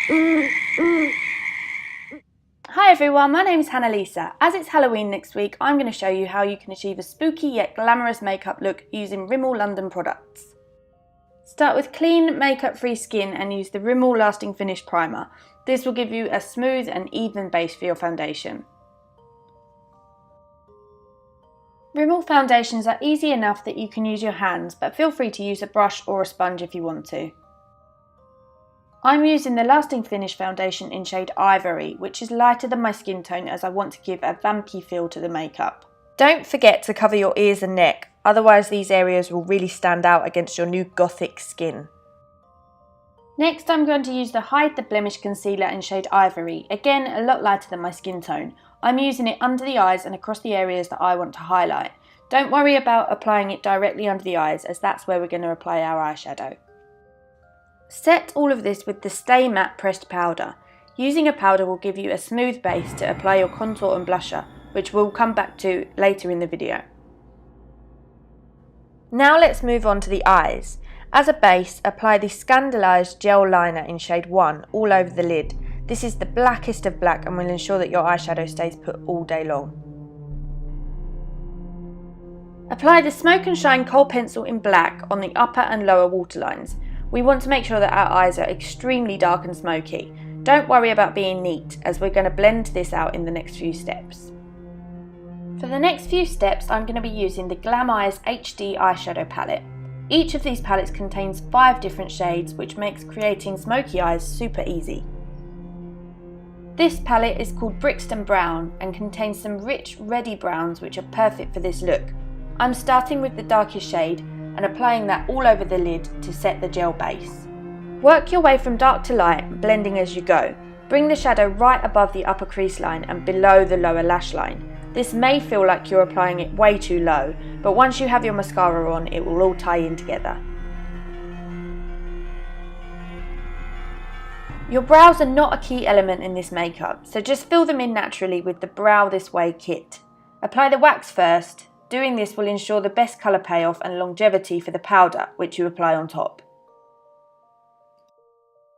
Hi everyone, my name is Hannah-Lisa. As it's Halloween next week, I'm going to show you how you can achieve a spooky yet glamorous makeup look using Rimmel London products. Start with clean, makeup-free skin and use the Rimmel Lasting Finish Primer. This will give you a smooth and even base for your foundation. Rimmel foundations are easy enough that you can use your hands, but feel free to use a brush or a sponge if you want to. I'm using the Lasting Finish foundation in shade Ivory, which is lighter than my skin tone as I want to give a Vampi feel to the makeup. Don't forget to cover your ears and neck, otherwise these areas will really stand out against your new gothic skin. Next I'm going to use the Hide the Blemish concealer in shade Ivory, again a lot lighter than my skin tone. I'm using it under the eyes and across the areas that I want to highlight. Don't worry about applying it directly under the eyes as that's where we're going to apply our eyeshadow. Set all of this with the Stay Matte pressed powder. Using a powder will give you a smooth base to apply your contour and blusher, which we'll come back to later in the video. Now let's move on to the eyes. As a base, apply the Scandalised Gel Liner in shade 1 all over the lid. This is the blackest of black and will ensure that your eyeshadow stays put all day long. Apply the Smoke and Shine Kohl Pencil in black on the upper and lower waterlines. We want to make sure that our eyes are extremely dark and smoky. Don't worry about being neat, as we're going to blend this out in the next few steps. For the next few steps, I'm going to be using the Glam Eyes HD eyeshadow palette. Each of these palettes contains 5 different shades, which makes creating smoky eyes super easy. This palette is called Brixton Brown and contains some rich, reddy browns which are perfect for this look. I'm starting with the darkest shade and applying that all over the lid to set the gel base. Work your way from dark to light, blending as you go. Bring the shadow right above the upper crease line and below the lower lash line. This may feel like you're applying it way too low, but once you have your mascara on, it will all tie in together. Your brows are not a key element in this makeup, so just fill them in naturally with the Brow This Way kit. Apply the wax first. Doing this will ensure the best colour payoff and longevity for the powder, which you apply on top.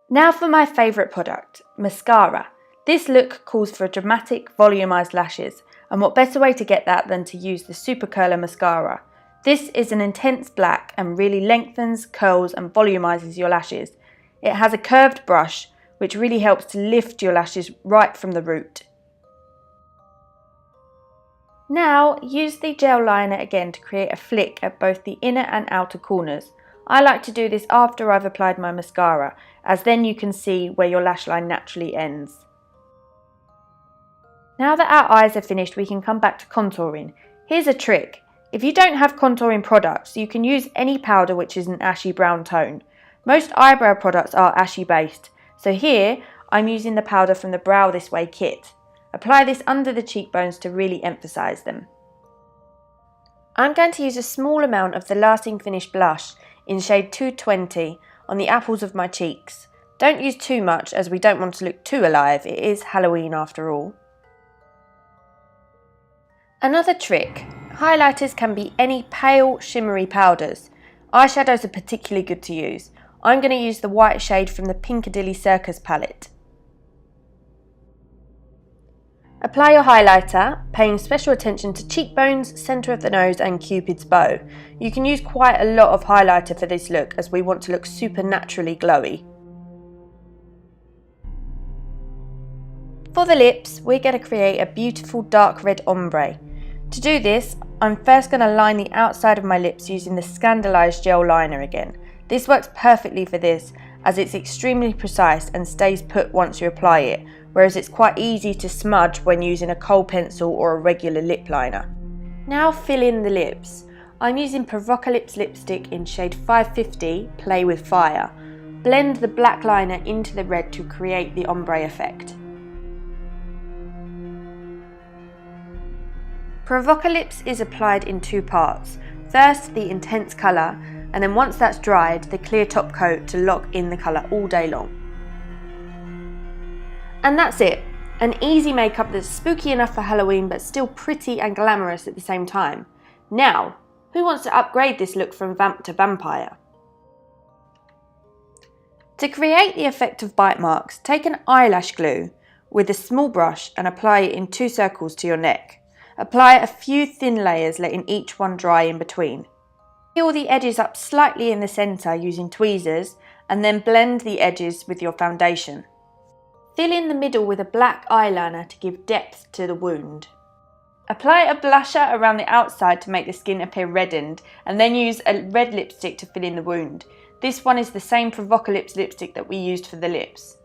Now for my favourite product, mascara. This look calls for dramatic, volumised lashes, and what better way to get that than to use the Super Curler Mascara. This is an intense black and really lengthens, curls and volumises your lashes. It has a curved brush, which really helps to lift your lashes right from the root. Now, use the gel liner again to create a flick at both the inner and outer corners. I like to do this after I've applied my mascara, as then you can see where your lash line naturally ends. Now that our eyes are finished, we can come back to contouring. Here's a trick. If you don't have contouring products, you can use any powder which is an ashy brown tone. Most eyebrow products are ashy based, so here I'm using the powder from the Brow This Way kit. Apply this under the cheekbones to really emphasise them. I'm going to use a small amount of the Lasting Finish blush in shade 220 on the apples of my cheeks. Don't use too much as we don't want to look too alive, it is Halloween after all. Another trick, highlighters can be any pale shimmery powders. Eyeshadows are particularly good to use. I'm going to use the white shade from the Piccadilly Circus palette. Apply your highlighter, paying special attention to cheekbones, centre of the nose and Cupid's bow. You can use quite a lot of highlighter for this look as we want to look supernaturally glowy. For the lips, we're going to create a beautiful dark red ombre. To do this, I'm first going to line the outside of my lips using the Scandalised Gel Liner again. This works perfectly for this as it's extremely precise and stays put once you apply it, whereas it's quite easy to smudge when using a Kohl pencil or a regular lip liner. Now fill in the lips. I'm using Provocalips lipstick in shade 550, Play With Fire. Blend the black liner into the red to create the ombre effect. Provocalips is applied in 2 parts. First, the intense colour, and then once that's dried, the clear top coat to lock in the colour all day long. And that's it. An easy makeup that's spooky enough for Halloween but still pretty and glamorous at the same time. Now, who wants to upgrade this look from vamp to vampire? To create the effect of bite marks, take an eyelash glue with a small brush and apply it in 2 circles to your neck. Apply a few thin layers, letting each one dry in between. Peel the edges up slightly in the centre using tweezers and then blend the edges with your foundation. Fill in the middle with a black eyeliner to give depth to the wound. Apply a blusher around the outside to make the skin appear reddened, and then use a red lipstick to fill in the wound. This one is the same Provocalips lipstick that we used for the lips.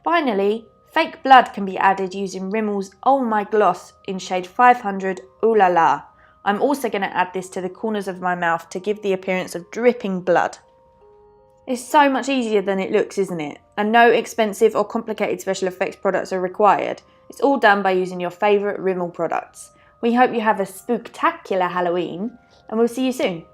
Finally, fake blood can be added using Rimmel's Oh My Gloss in shade 500 Ooh La La. I'm also going to add this to the corners of my mouth to give the appearance of dripping blood. It's so much easier than it looks, isn't it? And no expensive or complicated special effects products are required. It's all done by using your favourite Rimmel products. We hope you have a spooktacular Halloween, and we'll see you soon.